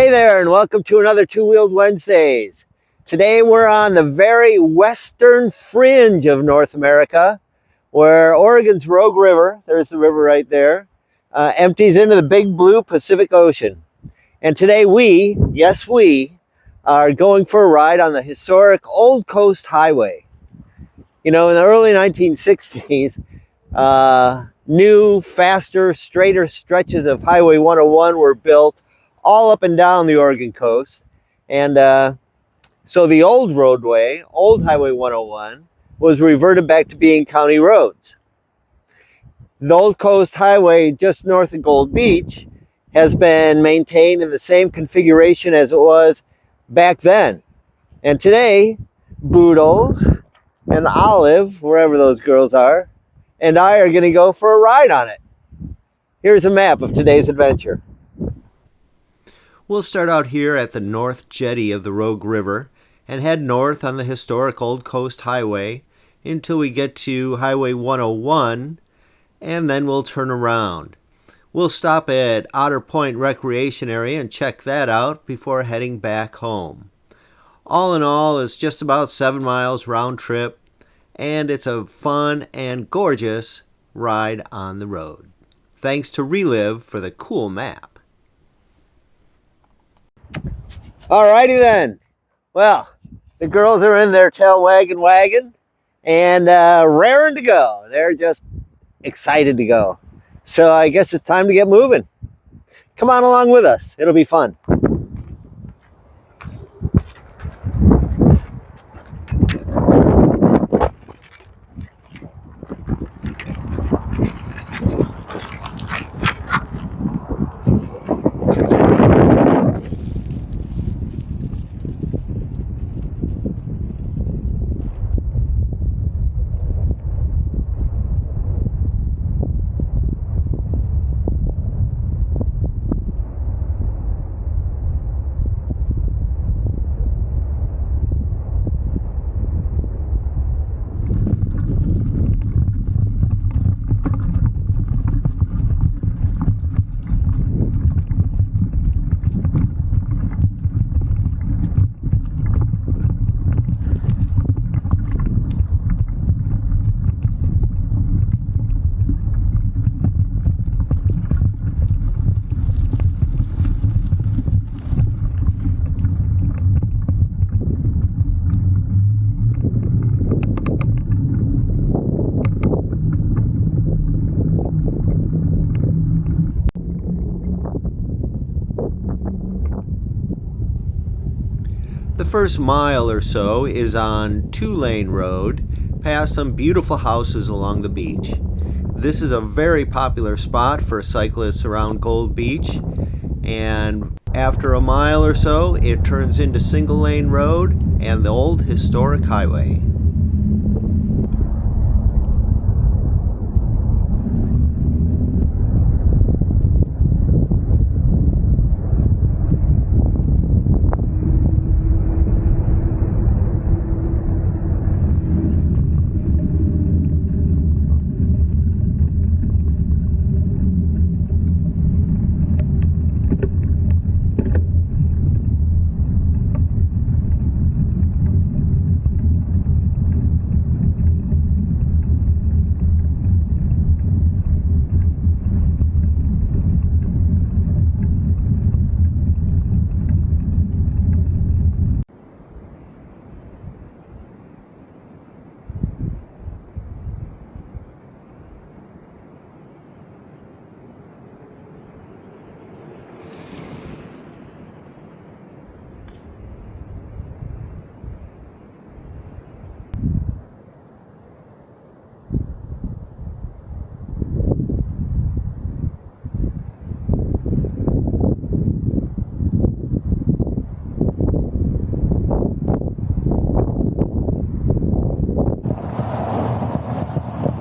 Hey there, and welcome to another Two-Wheeled Wednesdays. Today we're on the very western fringe of North America, where Oregon's Rogue River, there's the river right there, empties into the big blue Pacific Ocean. And today we are going for a ride on the historic Old Coast Highway. You know, in the early 1960s, new, faster, straighter stretches of Highway 101 were built all up and down the Oregon coast. And so the old roadway, old Highway 101, was reverted back to being county roads. The Old Coast Highway just north of Gold Beach has been maintained in the same configuration as it was back then. And today, Boodles and Olive, wherever those girls are, and I are going to go for a ride on it. Here's a map of today's adventure. We'll start out here at the north jetty of the Rogue River and head north on the historic Old Coast Highway until we get to Highway 101, and then we'll turn around. We'll stop at Otter Point Recreation Area and check that out before heading back home. All in all, it's just about 7 miles round trip, and it's a fun and gorgeous ride on the road. Thanks to Relive for the cool map. Alrighty then. Well, the girls are in their tail-waggin wagon and raring to go. They're just excited to go. So I guess it's time to get moving. Come on along with us. It'll be fun. The first mile or so is on 2-lane road, past some beautiful houses along the beach. This is a very popular spot for cyclists around Gold Beach, and after a mile or so, it turns into single-lane road and the old historic highway.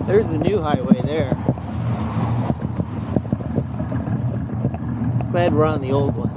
There's the new highway there. Glad we're on the old one.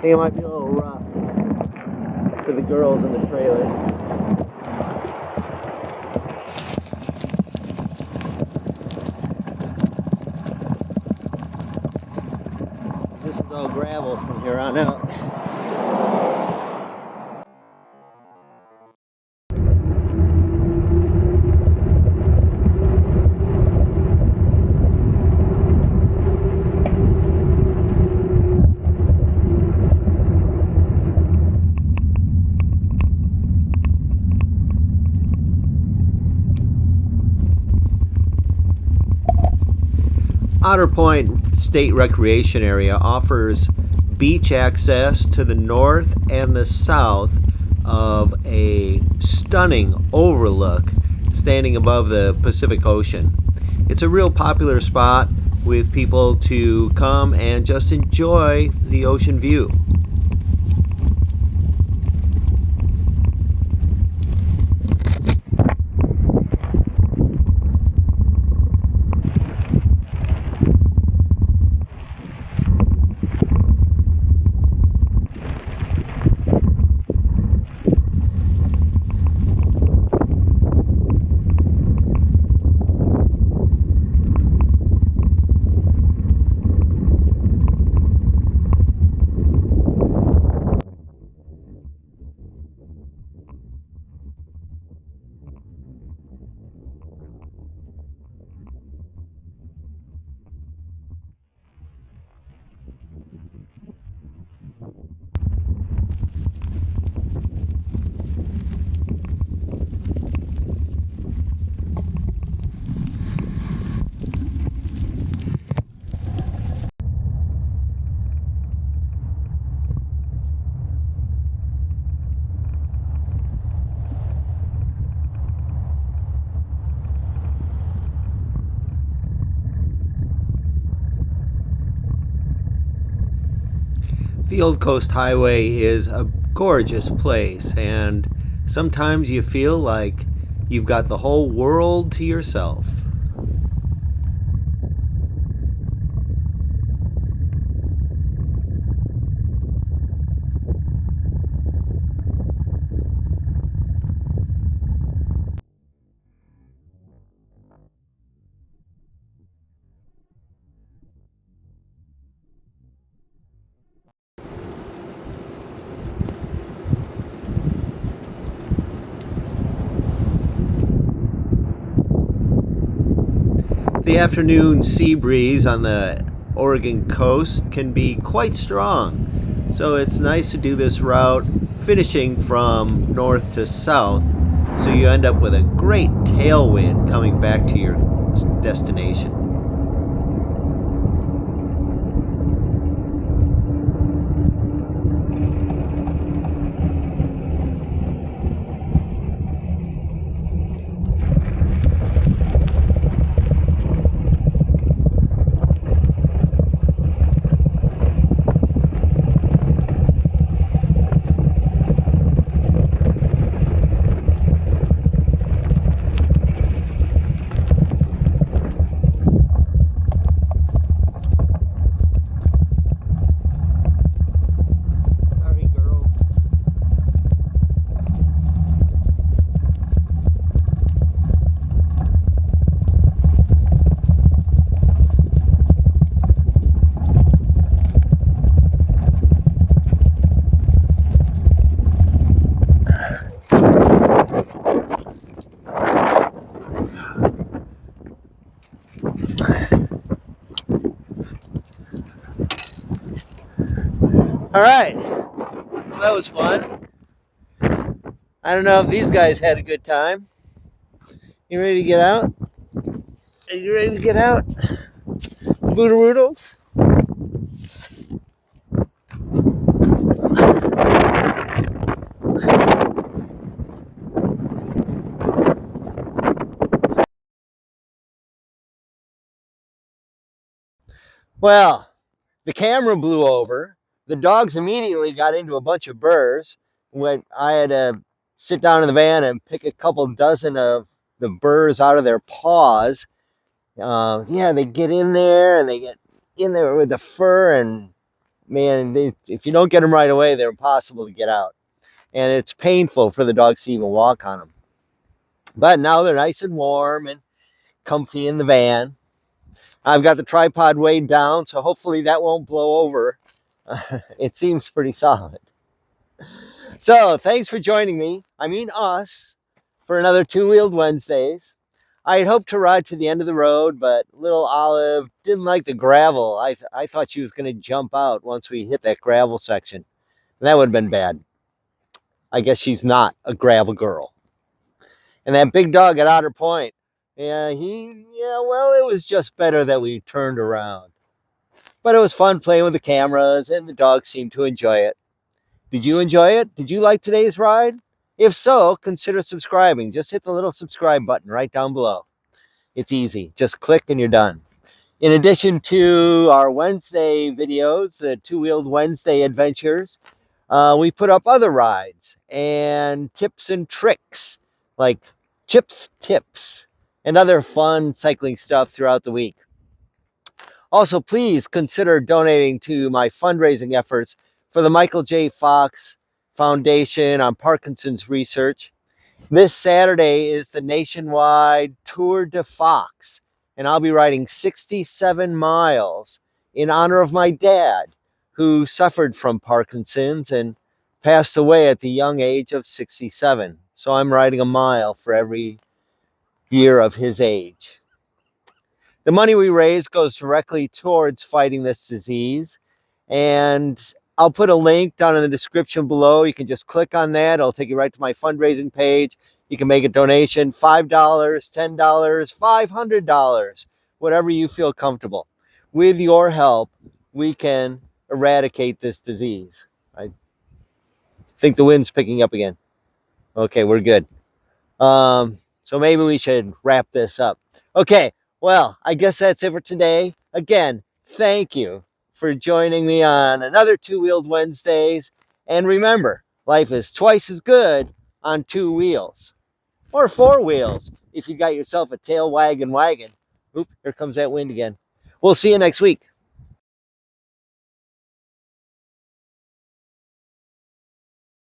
think it might be a little rough for the girls in the trailer. This is all gravel from here on out. Otter Point State Recreation Area offers beach access to the north and the south of a stunning overlook standing above the Pacific Ocean. It's a real popular spot with people to come and just enjoy the ocean view. The Old Coast Highway is a gorgeous place, and sometimes you feel like you've got the whole world to yourself. The afternoon sea breeze on the Oregon coast can be quite strong, so it's nice to do this route finishing from north to south, so you end up with a great tailwind coming back to your destination. All right, well, that was fun. I don't know if these guys had a good time. You ready to get out? Are you ready to get out? Bootaroodles? Well, the camera blew over. The dogs immediately got into a bunch of burrs. When I had to sit down in the van and pick a couple dozen of the burrs out of their paws. Yeah, they get in there and they get in there with the fur and man, if you don't get them right away, they're impossible to get out. And it's painful for the dogs to even walk on them. But now they're nice and warm and comfy in the van. I've got the tripod weighed down, so hopefully that won't blow over. It seems pretty solid. So thanks for joining me, us, for another Two-Wheeled Wednesdays. I had hoped to ride to the end of the road, but little Olive didn't like the gravel. I thought she was going to jump out once we hit that gravel section. That would have been bad. I guess she's not a gravel girl. And that big dog at Otter Point, well, it was just better that we turned around. But it was fun playing with the cameras, and the dog seemed to enjoy it. Did you enjoy it? Did you like today's ride? If so, consider subscribing. Just hit the little subscribe button right down below. It's easy. Just click and you're done. In addition to our Wednesday videos, the Two-Wheeled Wednesday adventures, we put up other rides and tips and tricks like chips, tips, and other fun cycling stuff throughout the week. Also, please consider donating to my fundraising efforts for the Michael J. Fox Foundation on Parkinson's research. This Saturday is the nationwide Tour de Fox, and I'll be riding 67 miles in honor of my dad, who suffered from Parkinson's and passed away at the young age of 67. So I'm riding a mile for every year of his age. The money we raise goes directly towards fighting this disease, and I'll put a link down in the description below. You can just click on that. It'll take you right to my fundraising page. You can make a donation, $5, $10, $500, whatever you feel comfortable. With your help, we can eradicate this disease. I think the wind's picking up again. Okay, we're good. So maybe we should wrap this up. Okay, well, I guess that's it for today. Again, thank you for joining me on another Two-Wheeled Wednesdays. And remember, life is twice as good on two wheels. Or four wheels, if you got yourself a tail-waggin wagon. Oop, here comes that wind again. We'll see you next week.